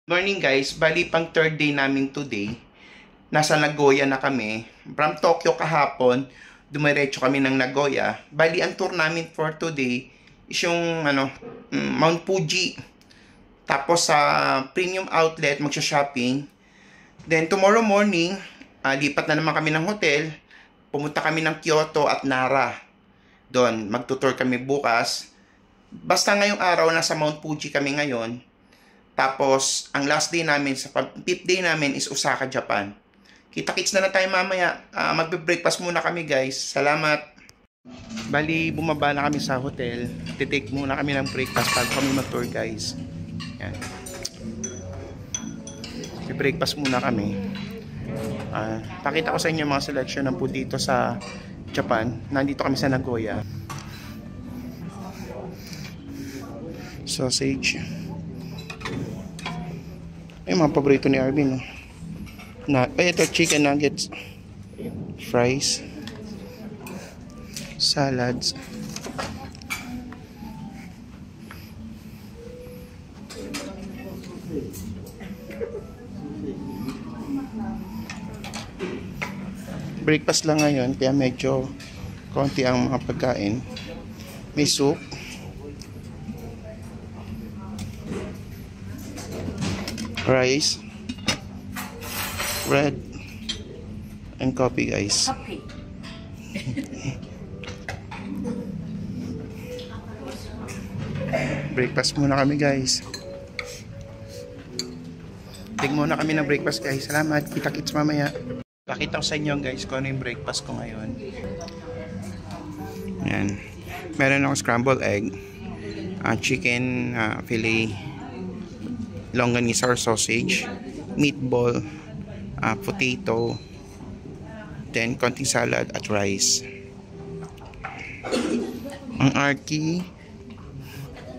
Morning guys, bali pang third day namin today. Nasa Nagoya na kami. From Tokyo kahapon, dumiretso kami ng Nagoya. Bali ang tour namin for today is yung Mount Fuji. Tapos sa premium outlet, magsha-shopping. Then tomorrow morning, lipat na naman kami ng hotel. Pumunta kami ng Kyoto at Nara. Doon, magtutour kami bukas. Basta ngayong araw, nasa Mount Fuji kami ngayon. Tapos, ang last day namin, sa 5th day namin is Osaka, Japan. Kita-kits na tayo mamaya. Magbe-breakfast muna kami guys. Salamat! Bali, bumaba na kami sa hotel. Titake muna kami ng breakfast bago kami mag-tour guys. Yan. Breakfast muna kami. Pakita ko sa inyo mga selection ng food dito sa Japan. Nandito kami sa Nagoya. Sausage. Ay, mga paborito ni Arvin. Ito, chicken nuggets. Fries. Salads. Breakfast lang ngayon, kaya medyo konti ang mga pagkain. May soup. Rice, bread, and coffee guys. Breakfast muna kami guys. Take muna kami ng breakfast guys. Salamat. Kita-kits mamaya. Pakita ko sa inyo guys kung ano yung breakfast ko ngayon. Yan. Meron akong scrambled egg, chicken fillet, longanisa or sausage, meatball, potato, then konting salad at rice. Ang Arki,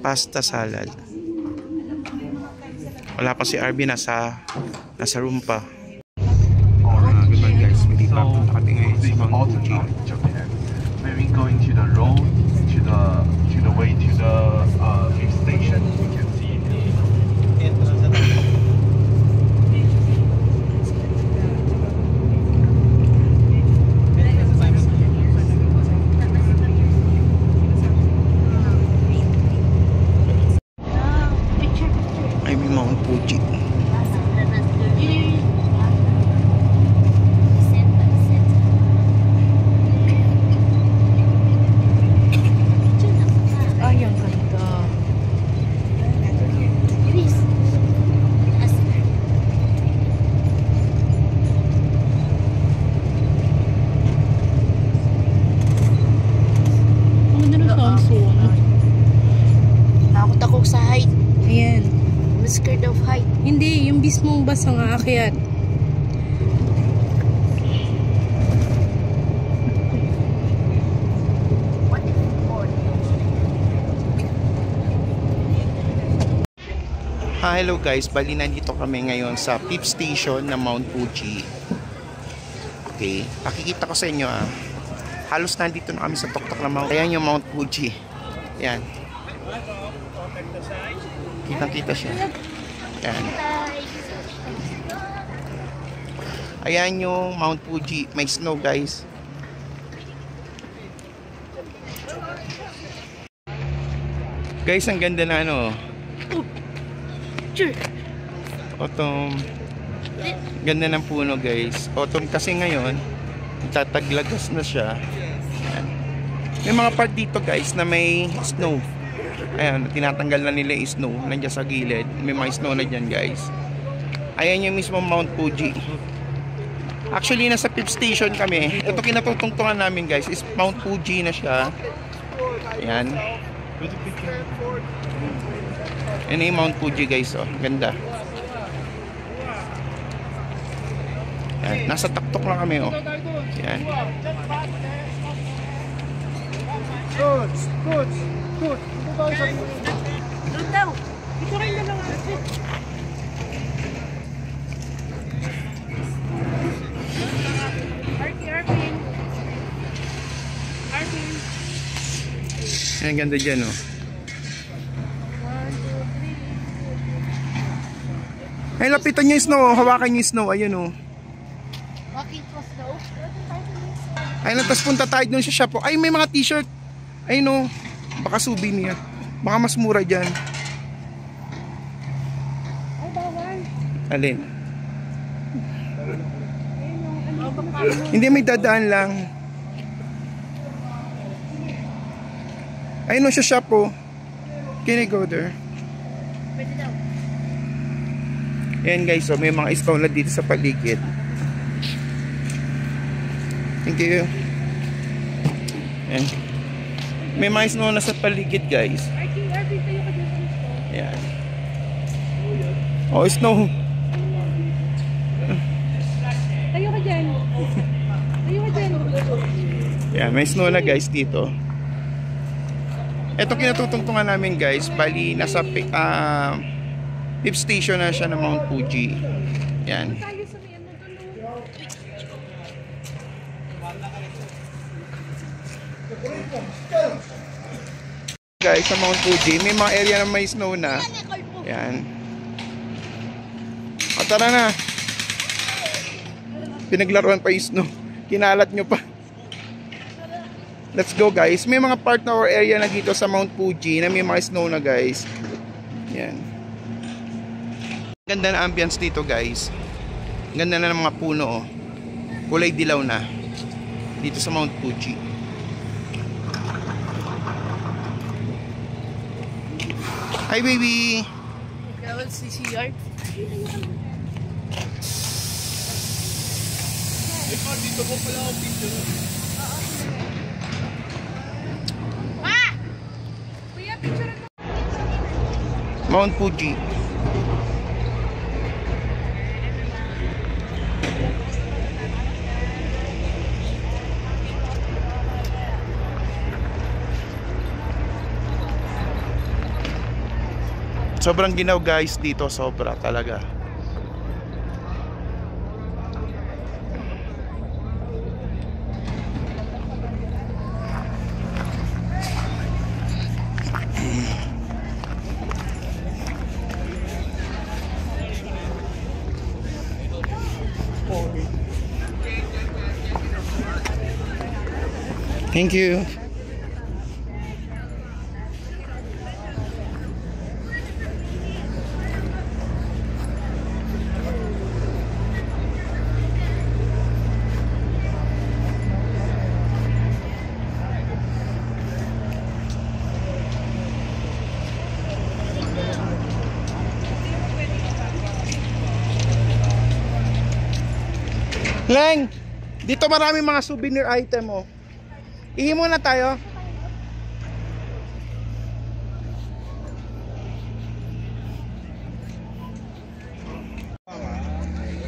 pasta salad. Wala pa si Arby, nasa room pa. Good morning guys, hindi pa punta kami ngayon sa Mount Fuji. Maybe going to the road to the way to the fifth station. You can see the Mount Fuji. Ay, ang ganda. Ang ganda ng Samsung. Takot ako sa height. Ayan. I'm scared of height. Hindi, yung mismong bus ang aakyat. Hello guys, bali nandito kami ngayon sa 5th station ng Mount Fuji. Okay, pakikita ko sa inyo halos nandito na kami sa tuktok ng Mount. Ayan yung Mount Fuji. Ayan. Kitang-kita siya. Ayan. Ayan yung Mount Fuji. May snow guys. Guys, ang ganda na autumn. Ganda ng puno guys. Autumn kasi ngayon, tataglagas na siya. Ayan. May mga part dito guys na may snow. Ayan, tinatanggal na nila yung snow. Nandiyan sa gilid. May mga snow na dyan guys. Ayan yung mismo Mount Fuji. Actually, nasa 5th station kami. Ito kinatutungtungan namin guys is Mount Fuji na siya. Ayan. Yan yung Mount Fuji guys. Ganda. Ayan. Nasa taktok lang kami. Ayan. Good. Doon daw. Ito rin na lang natin. Arvin. Ang ganda dyan, oh. 1, 2, 3. Ay, lapitan nyo yung snow. Oh. Hawakan nyo yung snow. Ayun oh. Walking for snow. Ayun, tapos punta tayo dun sa shop. Ay, may mga t-shirt. Ayun oh. Baka souvenir. Baka mas mura dyan. Ay, bawal. Alin? Hindi, may dadaan lang. Ayun oh, sa shop oh. Can I go there? Pwede daw. Ayan guys, so may mga snow na dito sa paligid. Thank you. Ayan. May mga snow na sa paligid guys. Ayan. Oh, snow. Tayo ka dyan. Tayo ka dyan. Ayan, may snow na guys dito. Ito kinatutungtungan namin guys. Bali, nasa 5th station na siya ng Mount Fuji. Yan. Guys, sa Mount Fuji, may mga area na may snow na. Yan. O, tara na. Pinaglaruan pa yung snow. Kinalat nyo pa. Let's go guys. May mga part na or area na dito sa Mount Fuji na may mga snow na guys. Yan. Ganda na ambience dito guys. Ganda na ng mga puno oh. Kulay dilaw na dito sa Mount Fuji. Hi baby. Gawin CCR. Dito po pala ako picture. Kuya, picture mo. Mount Fuji. Sobrang ginaw guys dito, sobra talaga. Thank you. Leng, dito marami mga souvenir item oh. Ihi muna tayo.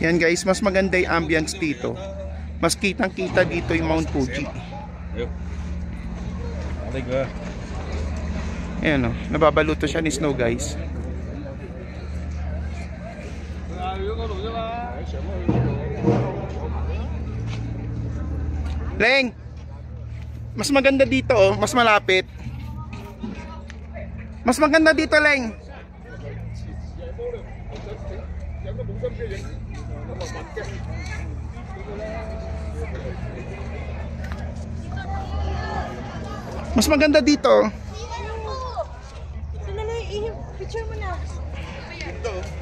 Yan guys, mas maganda yung ambience dito. Mas kitang kita dito yung Mount Fuji. Ayan oh, nababaluto siya ni snow guys. Leng, mas maganda dito oh, mas malapit. Mas maganda dito, Leng. Mas maganda dito. Picture mo na.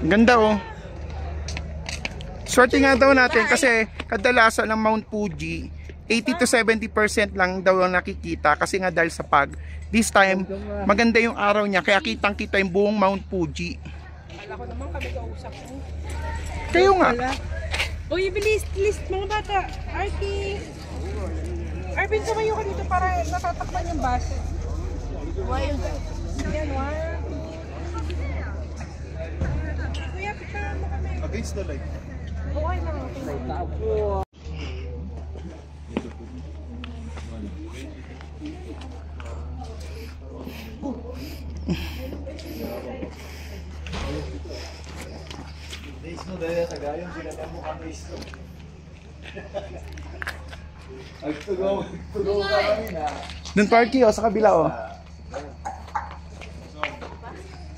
Ganda oh. Swerte nga daw natin kasi kadalasan ng Mount Fuji 80 to 70% lang daw ang nakikita kasi nga dahil sa pag. This time, maganda yung araw niya kaya kitang-kita yung buong Mount Fuji. Akala ko naman kami kausap mo. Kayo nga. Uy, bilis, list mga bata. Arky. Arvin, sumayo ka dito para natatakpan yung bus. Why? Yan, one. Kuya, picture mo kami. Against the light. Okay lang. Dun parky oh, sa kabila oh.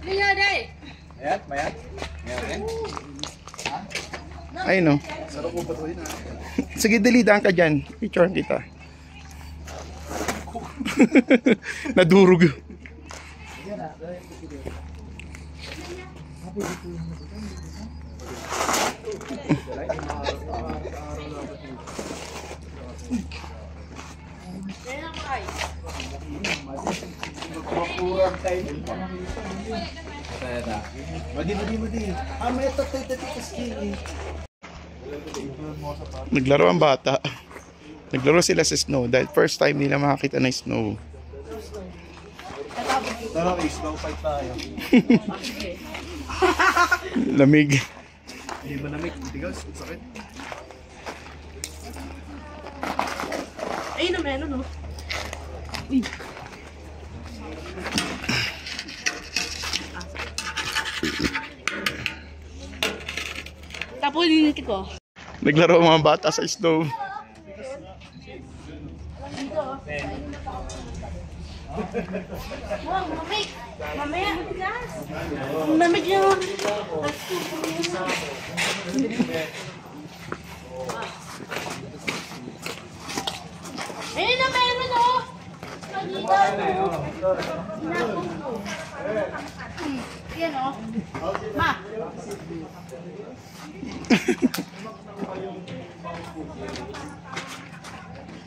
Liya, day! Mayat? Mayat? Mayat? Ayun o. Sige, dalidan ka dyan. Picture kita. Nadurog. Naglaro ang bata. Naglaro sila sa snow dahil first time nila makakita ng snow. Tara, snow fight tayo. Lamig. Hindi ba namig? Tigas, sakit. Ayun na, meron, no? Tapos din ko. Naglaro ang mga bata sa snow. Mamig! Mamaya! Mamig yun! Ayun na, meron o! Yan o. Ma!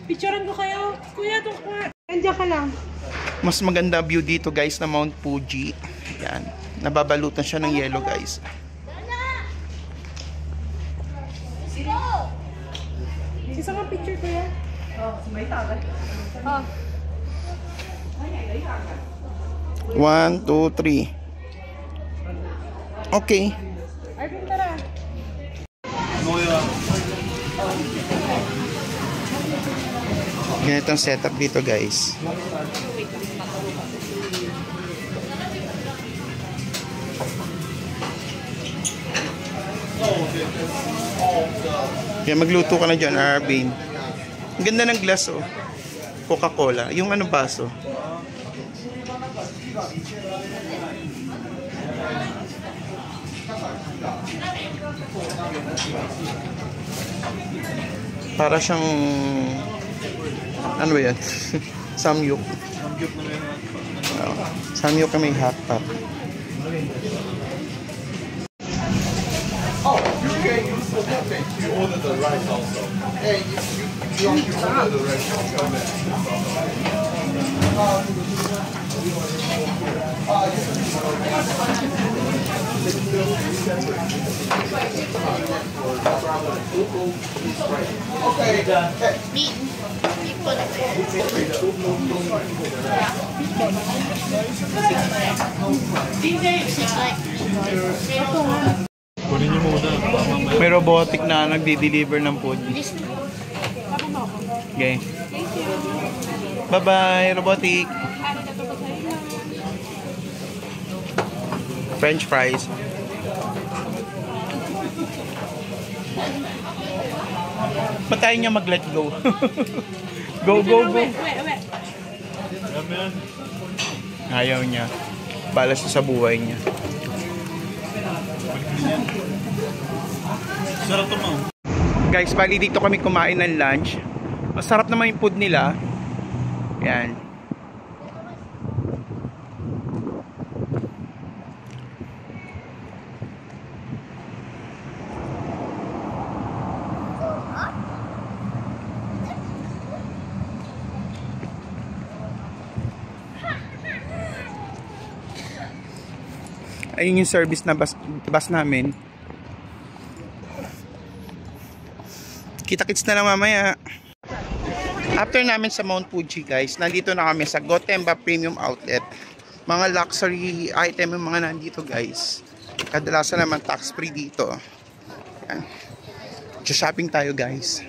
Picturean ko kayo. Kuya, doon ka. Andiyan ka lang. Mas maganda view dito guys na Mount Fuji. Yan. Nababalutan siya ng yellow guys. Isa nga picture ko yan. Oh. 1, 2, 3. Okay. Arvin, tara. Ganitong setup dito guys. Kaya magluto ka na dyan, Arvin. Ang ganda ng glass oh. Coca-Cola. Yung ano baso. Para siyang ano ba yan? Samyuk. Samyuk na may hot pot. Oh, you can use the topic. You order the rice also. Hey, you order the rice also. May robotic na nagdi-deliver ng food. Okay. Bye-bye, robotic. French fries. Ba't tayo niya mag-let go? Go, go, go. Ayaw niya. Balas sa buhay niya. Sarap to, ma'am. Guys, bali dito kami kumain ng lunch. Masarap naman yung food nila. Yan. Ayun yung service na bus namin. Kita-kits na lang mamaya. After namin sa Mount Fuji guys, nandito na kami sa Gotemba Premium Outlet. Mga luxury item yung mga nandito guys. Kadalasan naman tax free dito. Yan. Shopping tayo guys.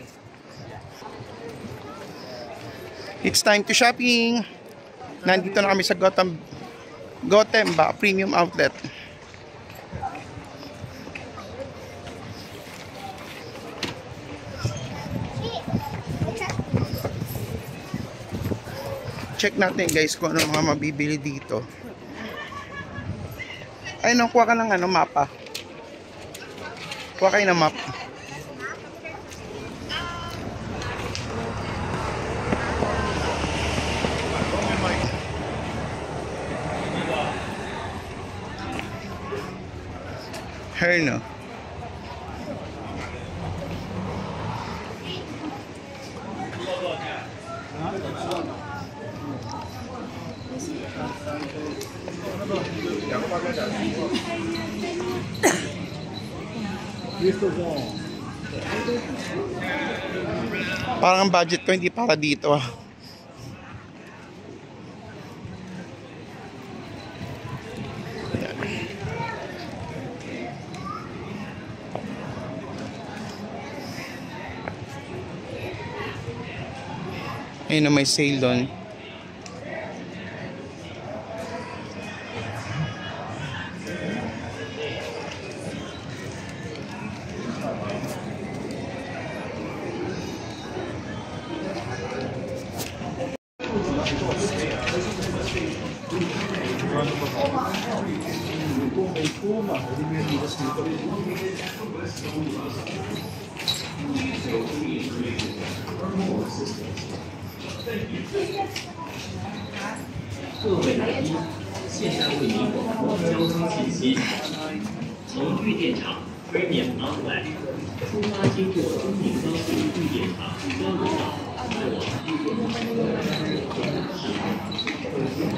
It's time to shopping. Nandito na kami sa Gotemba Premium Outlet. Check natin guys kung ano mga mabibili dito. Ay, nakuha ka ng ano, mapa. Kuha kayo ng map. Ayun no. Parang ang budget ko hindi para dito ah. Ayun na may sale doon.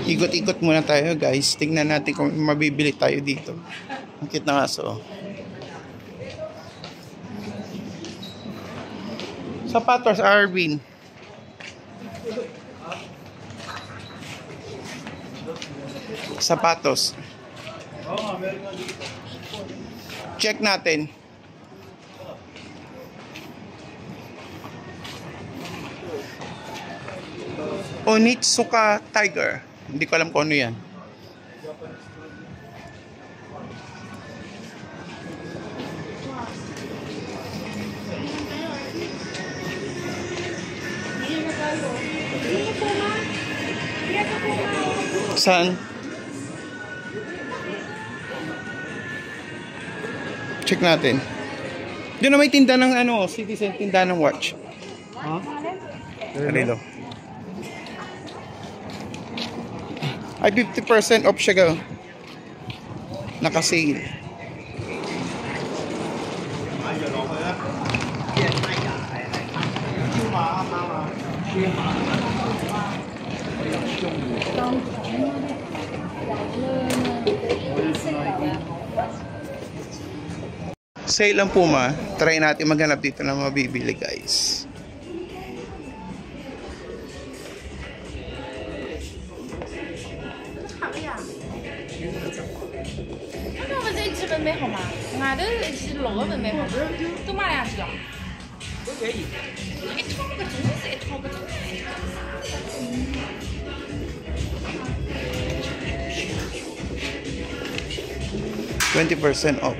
Ikot-ikot muna tayo guys. Tingnan natin kung mabibili tayo dito. Ang cute na aso. Sapatos, Arvin. Sapatos. Check natin. Onitsuka Tiger. Hindi ko alam kung ano yan. Saan? Check natin. Doon na may tinda ng ano, Citizen, tinda ng watch. Huh? Relo. Ay, 50% off siya ga. Naka-sale. Sale ang Puma. Try natin maghanap dito na mabibili guys. $20% off.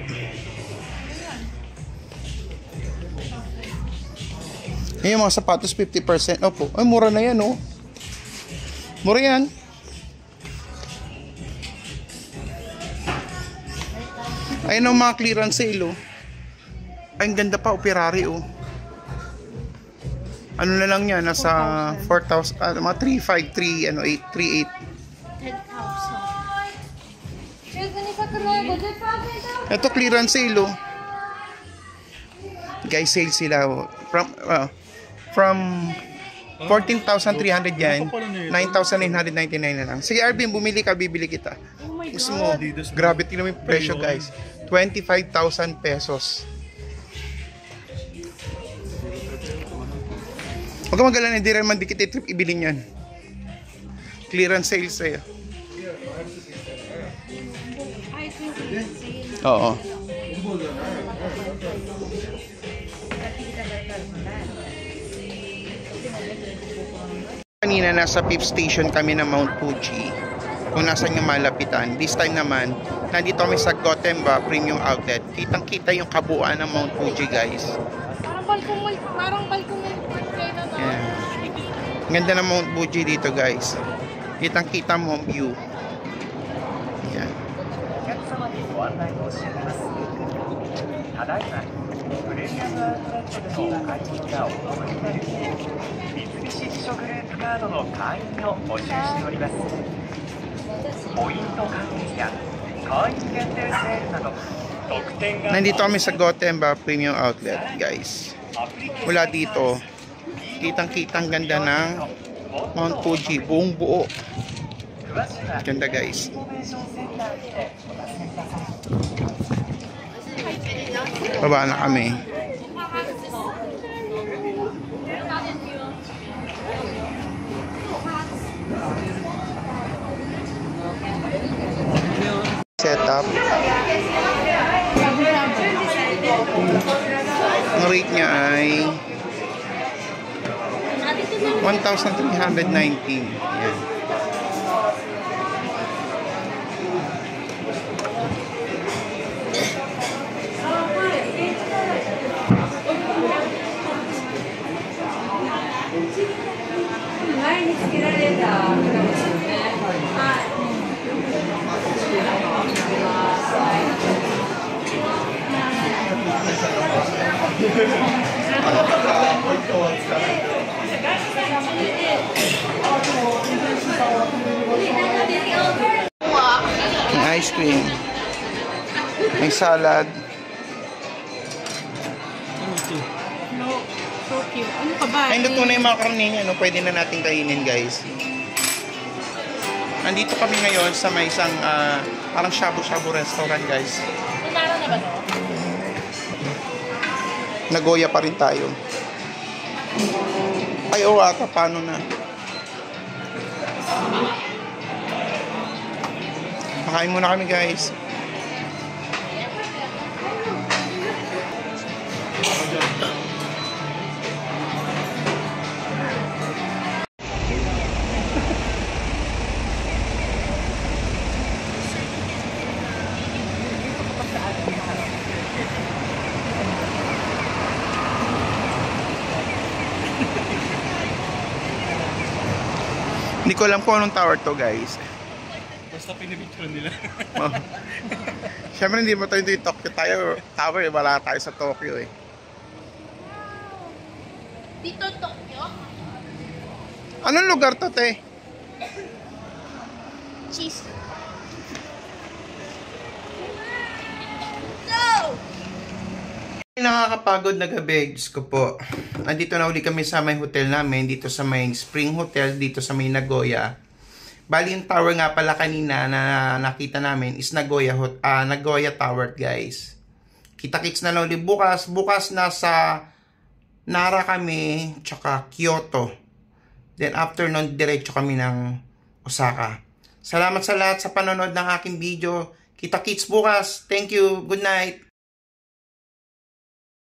Yung mga sapatos 50% off po. Ay, mura na yan oh. Mura yan. Ayun ang mga clearance sale oh. Ay, ang ganda pa oh, Ferrari oh. Ano na lang yan, nasa 4,000, mga 353, ano, 838. Ito clearance sale oh. Guys, sale sila oh. From 14,300 yan, 9,999 na lang. Sige Arvin, bumili ka, bibili kita. Gusto mo, grabe, tingnan mo yung presyo guys. 25,000 pesos. Huwag ka magalan, hindi rin man dikit i-trip ibilin yan. Clearance sale sa'yo. Oo. Kanina nasa fifth station kami ng Mount Fuji. Kung nasan yung malapitan. This time naman, nandito kami sa Gotemba Premium Outlet. Kitang-kita yung kabuuan ng Mount Fuji guys. Parang balkong Yan. Ganda ng Mount Fuji dito guys. Kitang-kita mo ang view. Yan. Nandito kami sa Gotemba Premium Outlet, guys. Mula dito, kitang-kitang ganda ng Mount Fuji, buong buo. Ganda, guys. Baba na kami. Setup. Ang rate niya ay 1,319. Yan. May ice cream, may salad. No, so cute. Ano ka ba? Ay, luto na yung mga karne niya, no? Pwede na natin kainin, guys. Nandito kami ngayon sa may isang parang shabu-shabu restaurant, guys. Inara na ba to? Nagoya pa rin tayo. Ay, oo ata, paano na? Makain muna kami, guys. Hindi ko alam kung anong tower to, guys. Basta pinipicture nila. Oh. Siyempre hindi mo tayo dito Tokyo Tower, eh. Wala tayo sa Tokyo eh. Dito, Tokyo? Anong lugar to, te? Cheese. No! Nakakapagod na gabi, Diyos ko po. Nandito na uli kami sa may hotel namin, dito sa may Spring Hotel, dito sa may Nagoya. Bali yung tower nga pala kanina na nakita namin is Nagoya Tower, guys. Kita-kits na lang ulit bukas. Bukas nasa Nara kami, tsaka Kyoto. Then after nun, diretso kami ng Osaka. Salamat sa lahat sa panonood ng aking video. Kita-kits bukas. Thank you. Good night.